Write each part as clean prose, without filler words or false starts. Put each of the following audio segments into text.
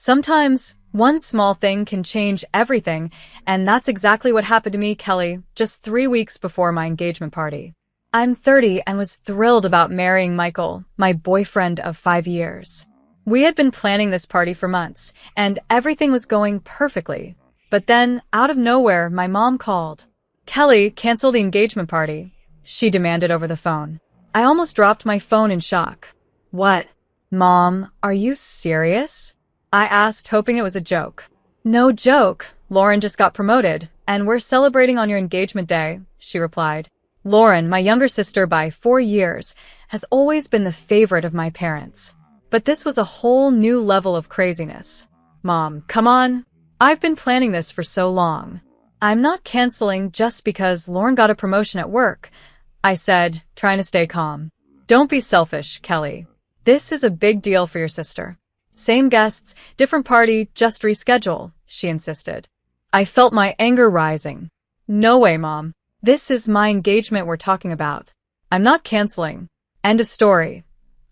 Sometimes, one small thing can change everything, and that's exactly what happened to me, Kelly, just 3 weeks before my engagement party. I'm 30 and was thrilled about marrying Michael, my boyfriend of 5 years. We had been planning this party for months, and everything was going perfectly. But then, out of nowhere, my mom called. "Kelly, cancel the engagement party," she demanded over the phone. I almost dropped my phone in shock. "What? Mom, are you serious?" I asked, hoping it was a joke. "No joke. Lauren just got promoted, and we're celebrating on your engagement day," she replied. Lauren, my younger sister by 4 years, has always been the favorite of my parents. But this was a whole new level of craziness. "Mom, come on. I've been planning this for so long. I'm not canceling just because Lauren got a promotion at work," I said, trying to stay calm. "Don't be selfish, Kelly. This is a big deal for your sister." "Same guests, different party, just reschedule," she insisted. I felt my anger rising. "No way, Mom. This is my engagement we're talking about. I'm not canceling. End of story,"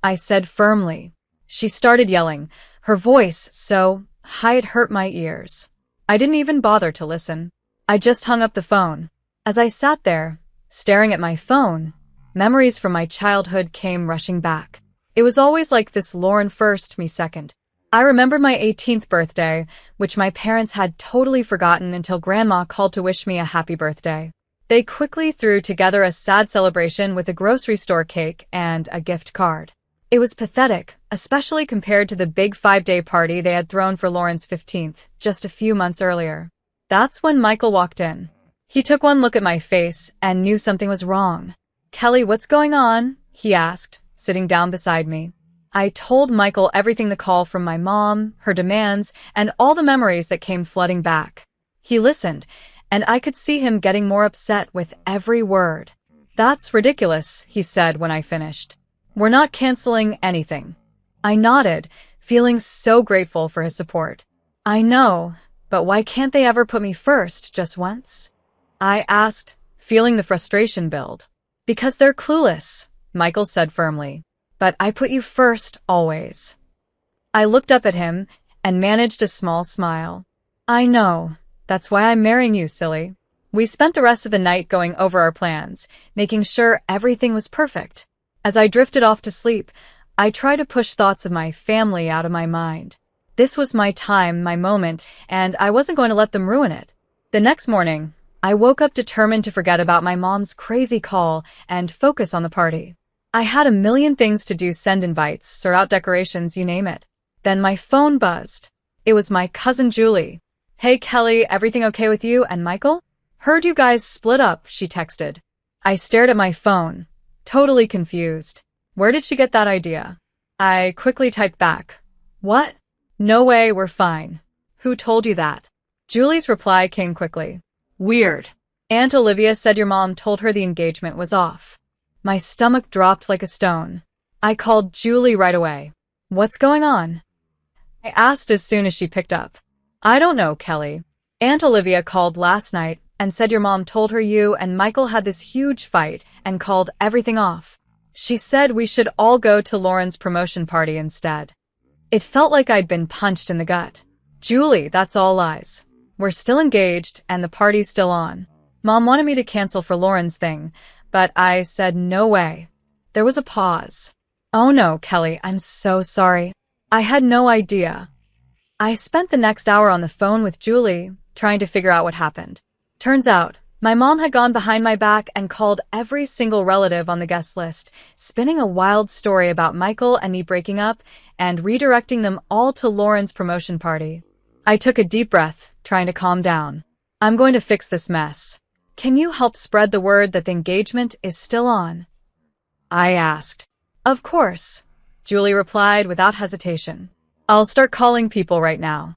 I said firmly. She started yelling, her voice so high it hurt my ears. I didn't even bother to listen. I just hung up the phone. As I sat there, staring at my phone, memories from my childhood came rushing back. It was always like this: Lauren first, me second. I remembered my 18th birthday, which my parents had totally forgotten until Grandma called to wish me a happy birthday. They quickly threw together a sad celebration with a grocery store cake and a gift card. It was pathetic, especially compared to the big 5-day party they had thrown for Lauren's 15th, just a few months earlier. That's when Michael walked in. He took one look at my face and knew something was wrong. "Kelly, what's going on?" he asked, sitting down beside me. I told Michael everything: the call from my mom, her demands, and all the memories that came flooding back. He listened, and I could see him getting more upset with every word. "That's ridiculous," he said when I finished. "We're not canceling anything." I nodded, feeling so grateful for his support. "I know, but why can't they ever put me first just once?" I asked, feeling the frustration build. "Because they're clueless," Michael said firmly. "But I put you first, always." I looked up at him and managed a small smile. "I know. That's why I'm marrying you, silly." We spent the rest of the night going over our plans, making sure everything was perfect. As I drifted off to sleep, I tried to push thoughts of my family out of my mind. This was my time, my moment, and I wasn't going to let them ruin it. The next morning, I woke up determined to forget about my mom's crazy call and focus on the party. I had a million things to do: send invites, sort out decorations, you name it. Then my phone buzzed. It was my cousin Julie. "Hey Kelly, everything okay with you and Michael? Heard you guys split up," she texted. I stared at my phone, totally confused. Where did she get that idea? I quickly typed back, "What? No way, we're fine." "Who told you that?" Julie's reply came quickly. "Weird. Aunt Olivia said your mom told her the engagement was off." My stomach dropped like a stone. I called Julie right away. "What's going on?" I asked as soon as she picked up. "I don't know, Kelly. Aunt Olivia called last night and said your mom told her you and Michael had this huge fight and called everything off. She said we should all go to Lauren's promotion party instead." It felt like I'd been punched in the gut. "Julie, that's all lies. We're still engaged and the party's still on. Mom wanted me to cancel for Lauren's thing, but I said no way." There was a pause. "Oh no, Kelly, I'm so sorry. I had no idea." I spent the next hour on the phone with Julie, trying to figure out what happened. Turns out, my mom had gone behind my back and called every single relative on the guest list, spinning a wild story about Michael and me breaking up and redirecting them all to Lauren's promotion party. I took a deep breath, trying to calm down. "I'm going to fix this mess. Can you help spread the word that the engagement is still on?" I asked. "Of course," Julie replied without hesitation. "I'll start calling people right now."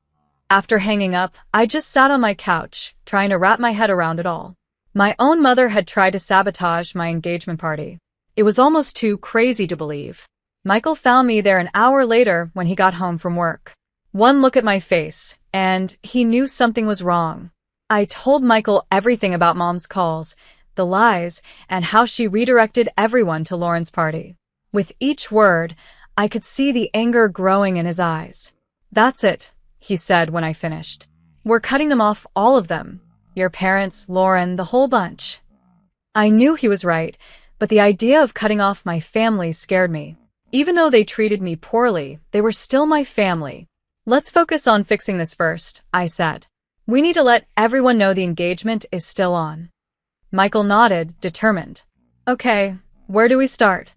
After hanging up, I just sat on my couch, trying to wrap my head around it all. My own mother had tried to sabotage my engagement party. It was almost too crazy to believe. Michael found me there an hour later when he got home from work. One look at my face, and he knew something was wrong. I told Michael everything about Mom's calls, the lies, and how she redirected everyone to Lauren's party. With each word, I could see the anger growing in his eyes. "That's it. he said when I finished. We're cutting them off, all of them. Your parents, Lauren, the whole bunch. I knew he was right, but the idea of cutting off my family scared me. Even though they treated me poorly, they were still my family. Let's focus on fixing this first, I said. We need to let everyone know the engagement is still on. Michael nodded, determined. Okay, where do we start?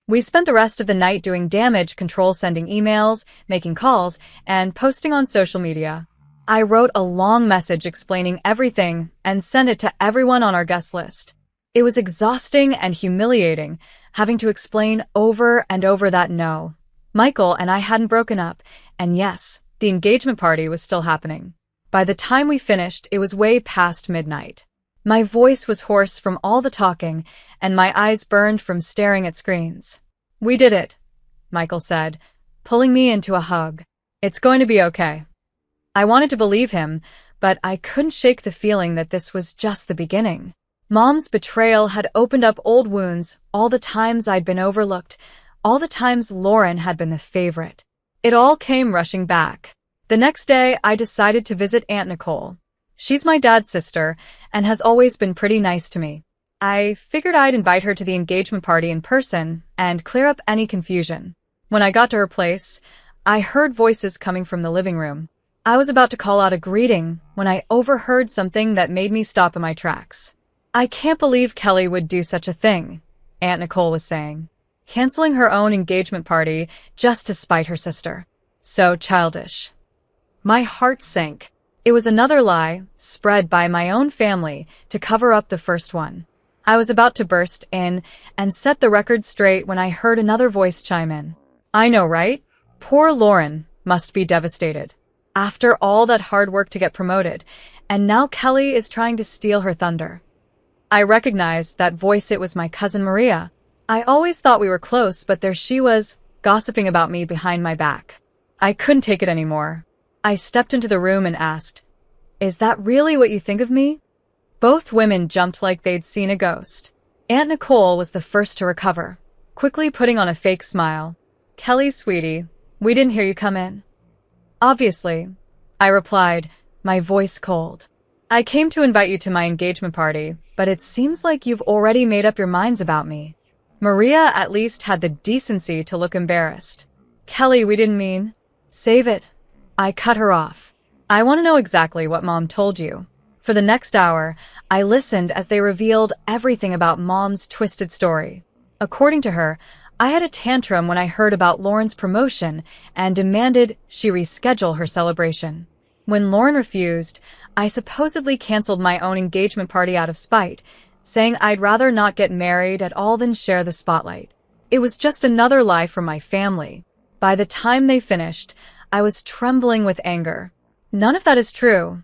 We spent the rest of the night doing damage control, sending emails, making calls, and posting on social media. I wrote a long message explaining everything and sent it to everyone on our guest list. It was exhausting and humiliating, having to explain over and over that no, Michael and I hadn't broken up, and yes, the engagement party was still happening. By the time we finished, it was way past midnight. My voice was hoarse from all the talking, and my eyes burned from staring at screens. We did it, Michael said, pulling me into a hug. It's going to be okay. I wanted to believe him, but I couldn't shake the feeling that this was just the beginning. Mom's betrayal had opened up old wounds, all the times I'd been overlooked, all the times Lauren had been the favorite. It all came rushing back. The next day, I decided to visit Aunt Nicole. She's my dad's sister and has always been pretty nice to me. I figured I'd invite her to the engagement party in person and clear up any confusion. When I got to her place, I heard voices coming from the living room. I was about to call out a greeting when I overheard something that made me stop in my tracks. I can't believe Kelly would do such a thing, Aunt Nicole was saying. Canceling her own engagement party just to spite her sister. So childish. My heart sank. It was another lie, spread by my own family to cover up the first one. I was about to burst in and set the record straight when I heard another voice chime in. I know, right? Poor Lauren must be devastated. After all that hard work to get promoted, and now Kelly is trying to steal her thunder. I recognized that voice. It was my cousin Maria. I always thought we were close, but there she was, gossiping about me behind my back. I couldn't take it anymore. I stepped into the room and asked, "Is that really what you think of me?" Both women jumped like they'd seen a ghost. Aunt Nicole was the first to recover, quickly putting on a fake smile. "Kelly, sweetie, we didn't hear you come in." "Obviously," I replied, my voice cold. "I came to invite you to my engagement party, but it seems like you've already made up your minds about me." Maria at least had the decency to look embarrassed. "Kelly, we didn't mean." "Save it." I cut her off. "I want to know exactly what Mom told you." For the next hour, I listened as they revealed everything about Mom's twisted story. According to her, I had a tantrum when I heard about Lauren's promotion and demanded she reschedule her celebration. When Lauren refused, I supposedly canceled my own engagement party out of spite, saying I'd rather not get married at all than share the spotlight. It was just another lie from my family. By the time they finished, I was trembling with anger. "None of that is true,"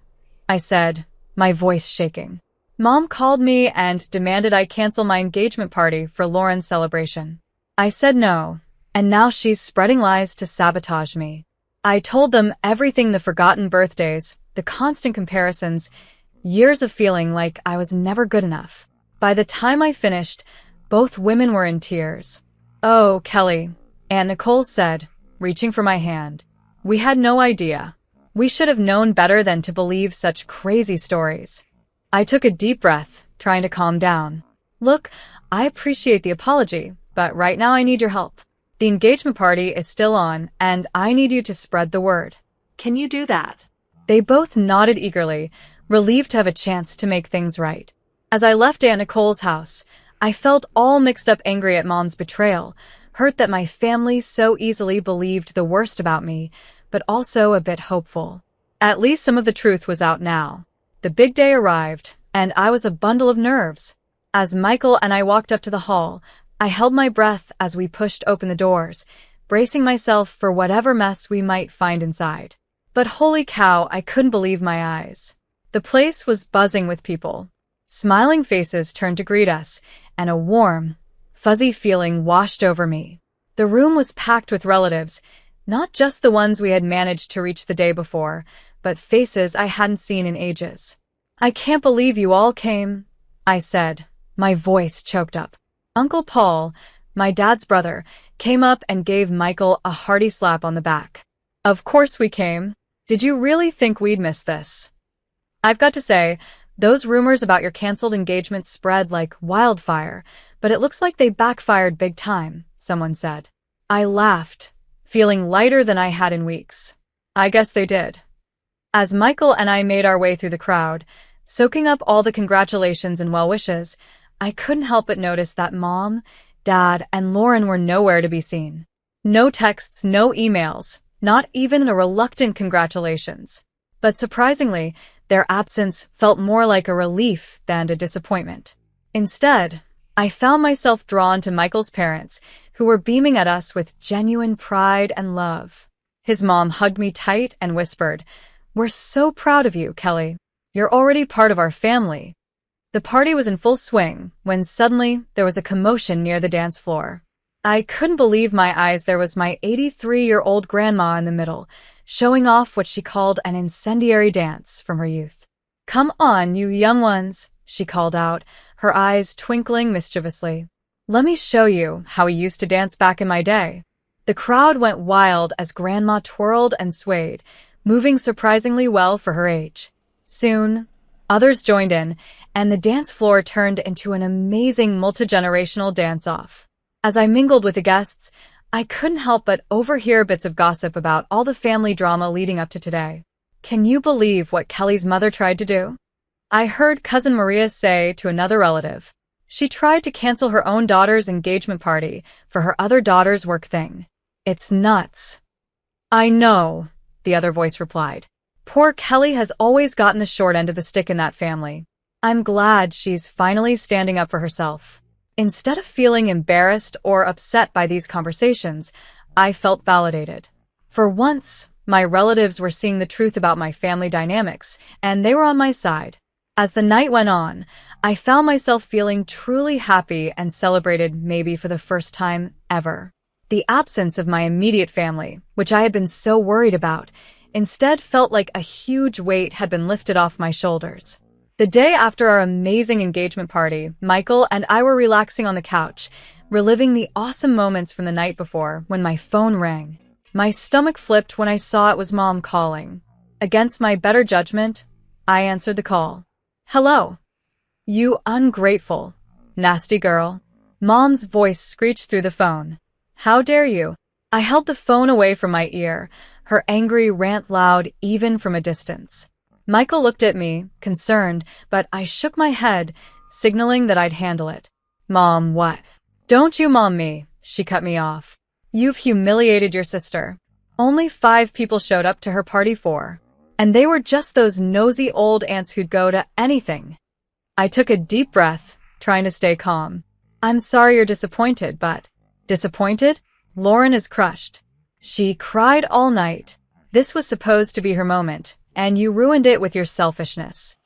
I said, my voice shaking. "Mom called me and demanded I cancel my engagement party for Lauren's celebration. I said no, and now she's spreading lies to sabotage me." I told them everything: the forgotten birthdays, the constant comparisons, years of feeling like I was never good enough. By the time I finished, both women were in tears. "Oh, Kelly," Aunt Nicole said, reaching for my hand. "We had no idea. We should have known better than to believe such crazy stories." I took a deep breath, trying to calm down. "Look, I appreciate the apology, but right now I need your help. The engagement party is still on, and I need you to spread the word. Can you do that?" They both nodded eagerly, relieved to have a chance to make things right. As I left Aunt Nicole's house, I felt all mixed up, angry at Mom's betrayal, hurt that my family so easily believed the worst about me, but also a bit hopeful. At least some of the truth was out now. The big day arrived, and I was a bundle of nerves. As Michael and I walked up to the hall, I held my breath as we pushed open the doors, bracing myself for whatever mess we might find inside. But holy cow, I couldn't believe my eyes. The place was buzzing with people. Smiling faces turned to greet us, and a warm, fuzzy feeling washed over me. The room was packed with relatives, not just the ones we had managed to reach the day before, but faces I hadn't seen in ages. "I can't believe you all came," I said, my voice choked up. Uncle Paul, my dad's brother, came up and gave Michael a hearty slap on the back. "Of course we came," Did you really think we'd miss this? I've got to say, those rumors about your canceled engagement spread like wildfire, but it looks like they backfired big time, someone said. I laughed, feeling lighter than I had in weeks. I guess they did. As Michael and I made our way through the crowd, soaking up all the congratulations and well wishes, I couldn't help but notice that Mom, Dad, and Lauren were nowhere to be seen. No texts, no emails, not even a reluctant congratulations. But surprisingly, their absence felt more like a relief than a disappointment. Instead, I found myself drawn to Michael's parents, who were beaming at us with genuine pride and love. His mom hugged me tight and whispered, "We're so proud of you, Kelly. You're already part of our family." The party was in full swing when suddenly there was a commotion near the dance floor. I couldn't believe my eyes. There was my 83-year-old grandma in the middle, showing off what she called an incendiary dance from her youth. "Come on, you young ones," she called out, her eyes twinkling mischievously. "Let me show you how we used to dance back in my day." The crowd went wild as Grandma twirled and swayed, moving surprisingly well for her age. Soon, others joined in, and the dance floor turned into an amazing multi-generational dance-off. As I mingled with the guests, I couldn't help but overhear bits of gossip about all the family drama leading up to today. "Can you believe what Kelly's mother tried to do?" I heard Cousin Maria say to another relative. "She tried to cancel her own daughter's engagement party for her other daughter's work thing. It's nuts." "I know," the other voice replied. "Poor Kelly has always gotten the short end of the stick in that family. I'm glad she's finally standing up for herself." Instead of feeling embarrassed or upset by these conversations, I felt validated. For once, my relatives were seeing the truth about my family dynamics, and they were on my side. As the night went on, I found myself feeling truly happy and celebrated maybe for the first time ever. The absence of my immediate family, which I had been so worried about, instead felt like a huge weight had been lifted off my shoulders. The day after our amazing engagement party, Michael and I were relaxing on the couch, reliving the awesome moments from the night before when my phone rang. My stomach flipped when I saw it was Mom calling. Against my better judgment, I answered the call. "Hello." "You ungrateful, nasty girl." Mom's voice screeched through the phone. "How dare you?" I held the phone away from my ear, her angry rant loud even from a distance. Michael looked at me, concerned, but I shook my head, signaling that I'd handle it. "Mom, what?" "Don't you mom me," she cut me off. "You've humiliated your sister. Only 5 people showed up to her party and they were just those nosy old aunts who'd go to anything." I took a deep breath, trying to stay calm. "I'm sorry you're disappointed, but..." "Disappointed?" "Lauren is crushed. She cried all night. This was supposed to be her moment, and you ruined it with your selfishness."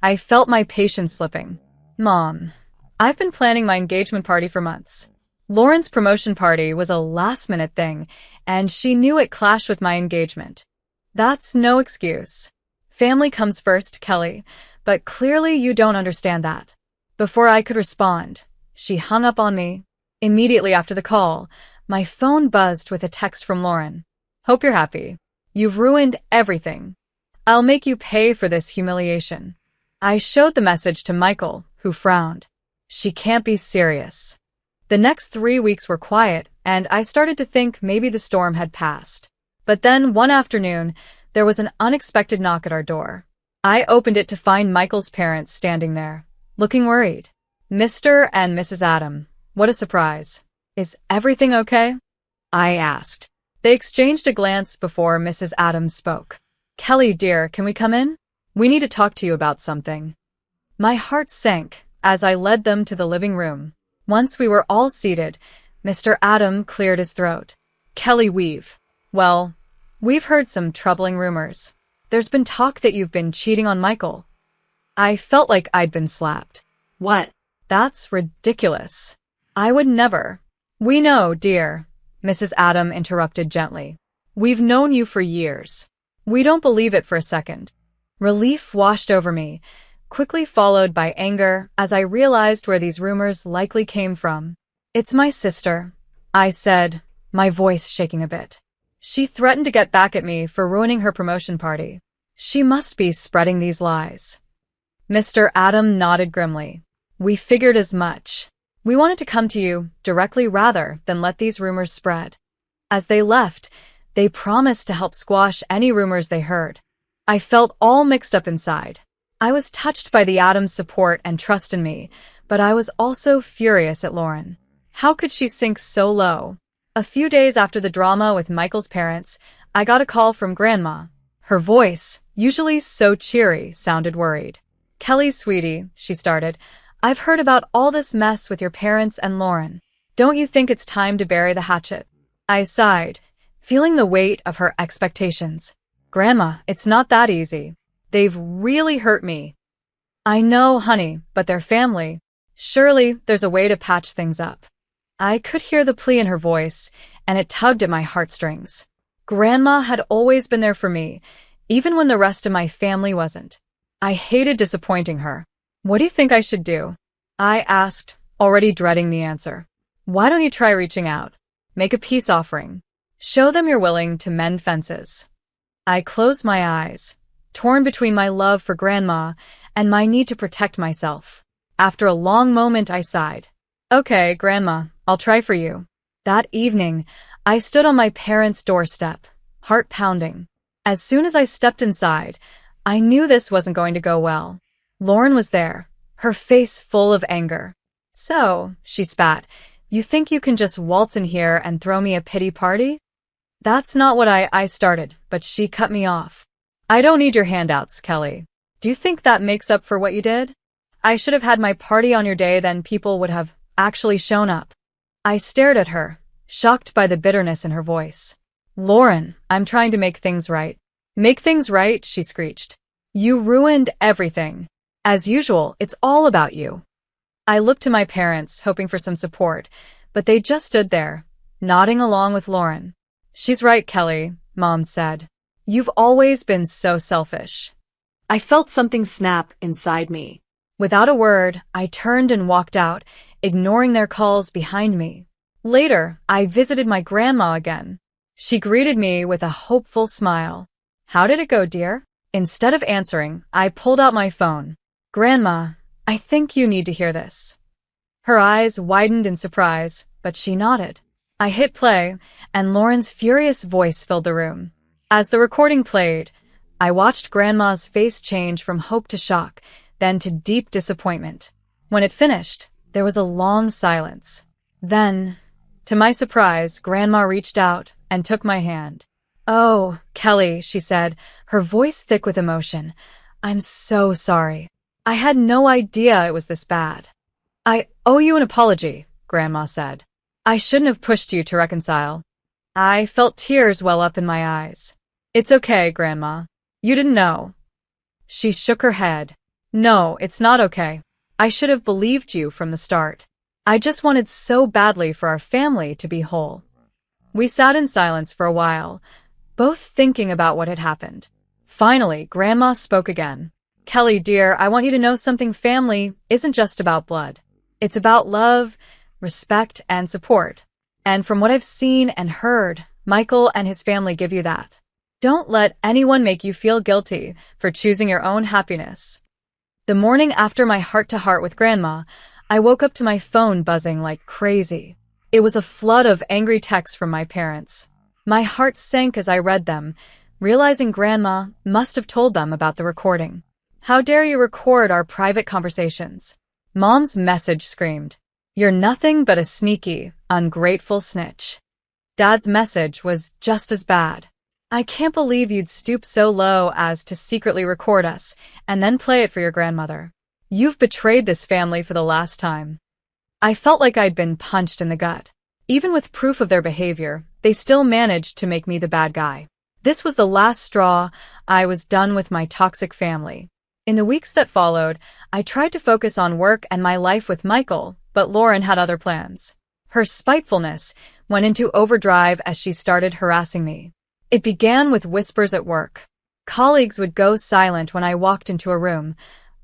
I felt my patience slipping. "Mom, I've been planning my engagement party for months. Lauren's promotion party was a last-minute thing, and she knew it clashed with my engagement. That's no excuse. Family comes first, Kelly, but clearly you don't understand that." Before I could respond, she hung up on me. Immediately after the call, my phone buzzed with a text from Lauren. "Hope you're happy. You've ruined everything. I'll make you pay for this humiliation." I showed the message to Michael, who frowned. She can't be serious. The next 3 weeks were quiet, and I started to think maybe the storm had passed. But then, one afternoon, there was an unexpected knock at our door. I opened it to find Michael's parents standing there, looking worried. "Mr. and Mrs. Adam, what a surprise. Is everything okay?" I asked. They exchanged a glance before Mrs. Adams spoke. "Kelly, dear, can we come in? We need to talk to you about something." My heart sank as I led them to the living room. Once we were all seated, Mr. Adam cleared his throat. "Kelly, we've heard some troubling rumors. There's been talk that you've been cheating on Michael." I felt like I'd been slapped. "What?" "That's ridiculous. I would never." "We know, dear," Mrs. Adam interrupted gently. "We've known you for years. We don't believe it for a second." Relief washed over me, quickly followed by anger as I realized where these rumors likely came from. "It's my sister," I said, my voice shaking a bit. She threatened to get back at me for ruining her promotion party. She must be spreading these lies. Mr. Adam nodded grimly. We figured as much. We wanted to come to you directly rather than let these rumors spread. As they left, they promised to help squash any rumors they heard. I felt all mixed up inside. I was touched by the Adams' support and trust in me, but I was also furious at Lauren. How could she sink so low? A few days after the drama with Michael's parents, I got a call from Grandma. Her voice, usually so cheery, sounded worried. Kelly, sweetie, she started, I've heard about all this mess with your parents and Lauren. Don't you think it's time to bury the hatchet? I sighed, feeling the weight of her expectations. Grandma, it's not that easy. They've really hurt me. I know, honey, but they're family. Surely there's a way to patch things up. I could hear the plea in her voice, and it tugged at my heartstrings. Grandma had always been there for me, even when the rest of my family wasn't. I hated disappointing her. What do you think I should do? I asked, already dreading the answer. Why don't you try reaching out? Make a peace offering. Show them you're willing to mend fences. I closed my eyes, torn between my love for Grandma and my need to protect myself. After a long moment, I sighed. Okay, Grandma, I'll try for you. That evening, I stood on my parents' doorstep, heart pounding. As soon as I stepped inside, I knew this wasn't going to go well. Lauren was there, her face full of anger. So, she spat, you think you can just waltz in here and throw me a pity party? That's not what I started, but she cut me off. I don't need your handouts, Kelly. Do you think that makes up for what you did? I should have had my party on your day, then people would have actually shown up. I stared at her, shocked by the bitterness in her voice. Lauren, I'm trying to make things right. Make things right, she screeched. You ruined everything. As usual, it's all about you. I looked to my parents, hoping for some support, but they just stood there, nodding along with Lauren. She's right, Kelly, Mom said. You've always been so selfish. I felt something snap inside me. Without a word, I turned and walked out, ignoring their calls behind me. Later, I visited my grandma again. She greeted me with a hopeful smile. How did it go, dear? Instead of answering, I pulled out my phone. Grandma, I think you need to hear this. Her eyes widened in surprise, but she nodded. I hit play, and Lauren's furious voice filled the room. As the recording played, I watched Grandma's face change from hope to shock, then to deep disappointment. When it finished, there was a long silence. Then, to my surprise, Grandma reached out and took my hand. Oh, Kelly, she said, her voice thick with emotion. I'm so sorry. I had no idea it was this bad. I owe you an apology, Grandma said. I shouldn't have pushed you to reconcile. I felt tears well up in my eyes. It's okay, Grandma. You didn't know. She shook her head. No, it's not okay. I should have believed you from the start. I just wanted so badly for our family to be whole. We sat in silence for a while, both thinking about what had happened. Finally, Grandma spoke again. Kelly, dear, I want you to know something. Family isn't just about blood. It's about love, respect, and support. And from what I've seen and heard, Michael and his family give you that. Don't let anyone make you feel guilty for choosing your own happiness. The morning after my heart-to-heart with Grandma, I woke up to my phone buzzing like crazy. It was a flood of angry texts from my parents. My heart sank as I read them, realizing Grandma must have told them about the recording. How dare you record our private conversations? Mom's message screamed, You're nothing but a sneaky, ungrateful snitch. Dad's message was just as bad. I can't believe you'd stoop so low as to secretly record us and then play it for your grandmother. You've betrayed this family for the last time. I felt like I'd been punched in the gut. Even with proof of their behavior, they still managed to make me the bad guy. This was the last straw. I was done with my toxic family. In the weeks that followed, I tried to focus on work and my life with Michael, but Lauren had other plans. Her spitefulness went into overdrive as she started harassing me. It began with whispers at work. Colleagues would go silent when I walked into a room,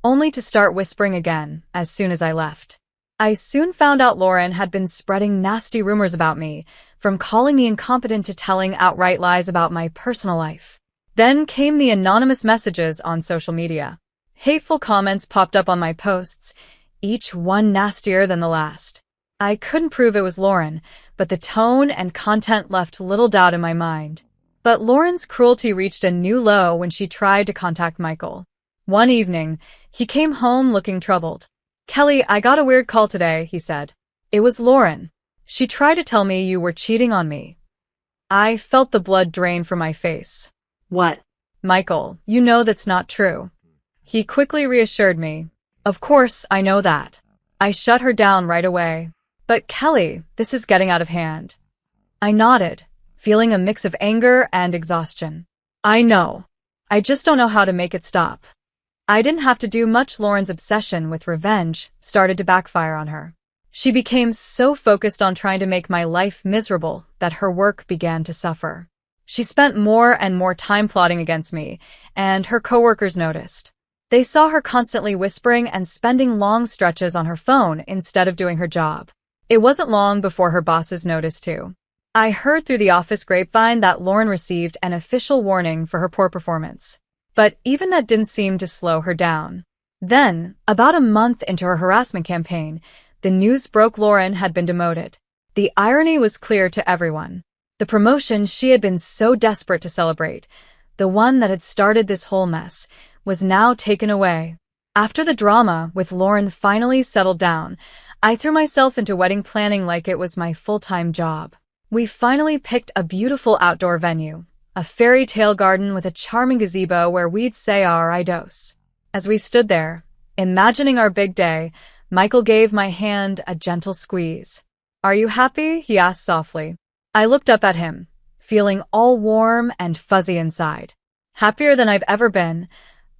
only to start whispering again as soon as I left. I soon found out Lauren had been spreading nasty rumors about me, from calling me incompetent to telling outright lies about my personal life. Then came the anonymous messages on social media. Hateful comments popped up on my posts, each one nastier than the last. I couldn't prove it was Lauren, but the tone and content left little doubt in my mind. But Lauren's cruelty reached a new low when she tried to contact Michael. One evening, he came home looking troubled. "Kelly, I got a weird call today," he said. "It was Lauren. She tried to tell me you were cheating on me." I felt the blood drain from my face. What? "Michael, you know that's not true." He quickly reassured me. "Of course, I know that." I shut her down right away. "But Kelly, this is getting out of hand." I nodded, feeling a mix of anger and exhaustion. "I know. I just don't know how to make it stop." I didn't have to do much. Lauren's obsession with revenge started to backfire on her. She became so focused on trying to make my life miserable that her work began to suffer. She spent more and more time plotting against me, and her coworkers noticed. They saw her constantly whispering and spending long stretches on her phone instead of doing her job. It wasn't long before her bosses noticed too. I heard through the office grapevine that Lauren received an official warning for her poor performance. But even that didn't seem to slow her down. Then, about a month into her harassment campaign, the news broke Lauren had been demoted. The irony was clear to everyone. The promotion she had been so desperate to celebrate, the one that had started this whole mess, was now taken away. After the drama with Lauren finally settled down, I threw myself into wedding planning like it was my full-time job. We finally picked a beautiful outdoor venue, a fairy tale garden with a charming gazebo where we'd say our idos. As we stood there, imagining our big day, Michael gave my hand a gentle squeeze. "Are you happy?" he asked softly. I looked up at him, feeling all warm and fuzzy inside. "Happier than I've ever been,"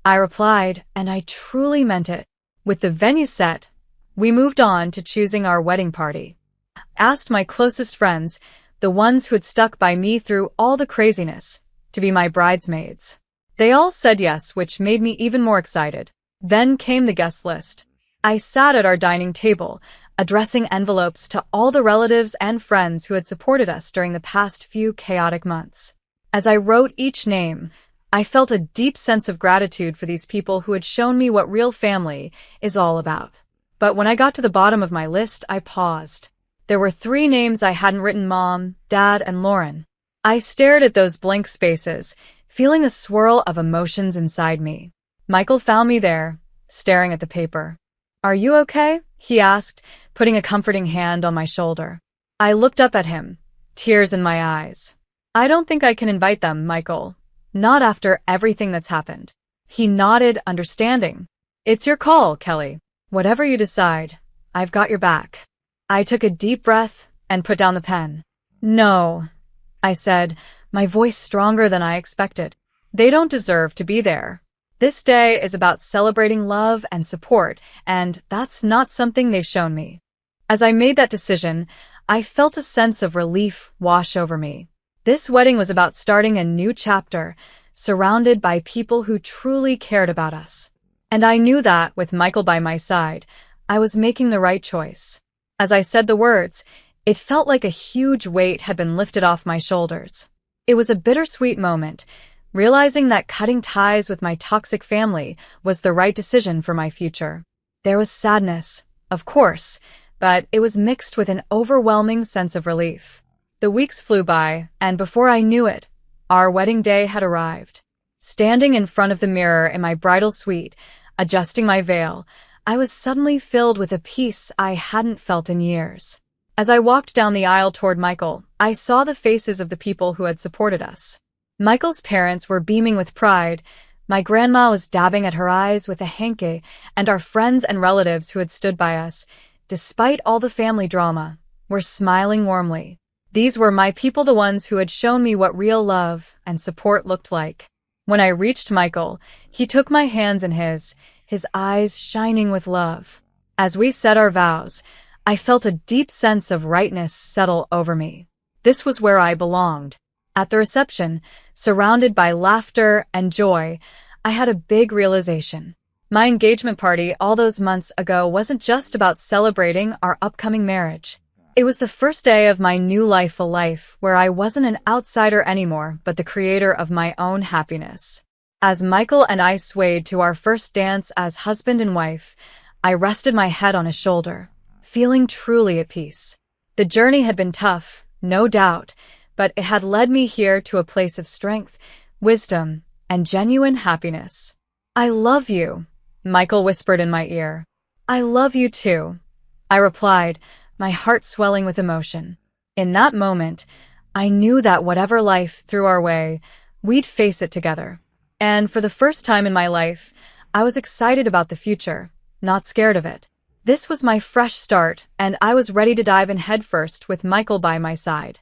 I replied, and I truly meant it. With the venue set, we moved on to choosing our wedding party. I asked my closest friends, the ones who had stuck by me through all the craziness, to be my bridesmaids. They all said yes, which made me even more excited. Then came the guest list. I sat at our dining table, addressing envelopes to all the relatives and friends who had supported us during the past few chaotic months. As I wrote each name, I felt a deep sense of gratitude for these people who had shown me what real family is all about. But when I got to the bottom of my list, I paused. There were 3 names I hadn't written: Mom, Dad, and Lauren. I stared at those blank spaces, feeling a swirl of emotions inside me. Michael found me there, staring at the paper. "Are you okay?" he asked, putting a comforting hand on my shoulder. I looked up at him, tears in my eyes. "I don't think I can invite them, Michael. Not after everything that's happened." He nodded, understanding. "It's your call, Kelly. Whatever you decide, I've got your back." I took a deep breath and put down the pen. "No," I said, my voice stronger than I expected. "They don't deserve to be there. This day is about celebrating love and support, and that's not something they've shown me." As I made that decision, I felt a sense of relief wash over me. This wedding was about starting a new chapter, surrounded by people who truly cared about us. And I knew that, with Michael by my side, I was making the right choice. As I said the words, it felt like a huge weight had been lifted off my shoulders. It was a bittersweet moment, realizing that cutting ties with my toxic family was the right decision for my future. There was sadness, of course, but it was mixed with an overwhelming sense of relief. The weeks flew by, and before I knew it, our wedding day had arrived. Standing in front of the mirror in my bridal suite, adjusting my veil, I was suddenly filled with a peace I hadn't felt in years. As I walked down the aisle toward Michael, I saw the faces of the people who had supported us. Michael's parents were beaming with pride, my grandma was dabbing at her eyes with a hanky, and our friends and relatives who had stood by us, despite all the family drama, were smiling warmly. These were my people, the ones who had shown me what real love and support looked like. When I reached Michael, he took my hands in his eyes shining with love. As we said our vows, I felt a deep sense of rightness settle over me. This was where I belonged. At the reception, surrounded by laughter and joy, I had a big realization. My engagement party all those months ago wasn't just about celebrating our upcoming marriage. It was the first day of my new life, a life where I wasn't an outsider anymore, but the creator of my own happiness. As Michael and I swayed to our first dance as husband and wife, I rested my head on his shoulder, feeling truly at peace. The journey had been tough, no doubt, but it had led me here to a place of strength, wisdom, and genuine happiness. "I love you," Michael whispered in my ear. "I love you too," I replied, my heart swelling with emotion. In that moment, I knew that whatever life threw our way, we'd face it together. And for the first time in my life, I was excited about the future, not scared of it. This was my fresh start, and I was ready to dive in headfirst with Michael by my side.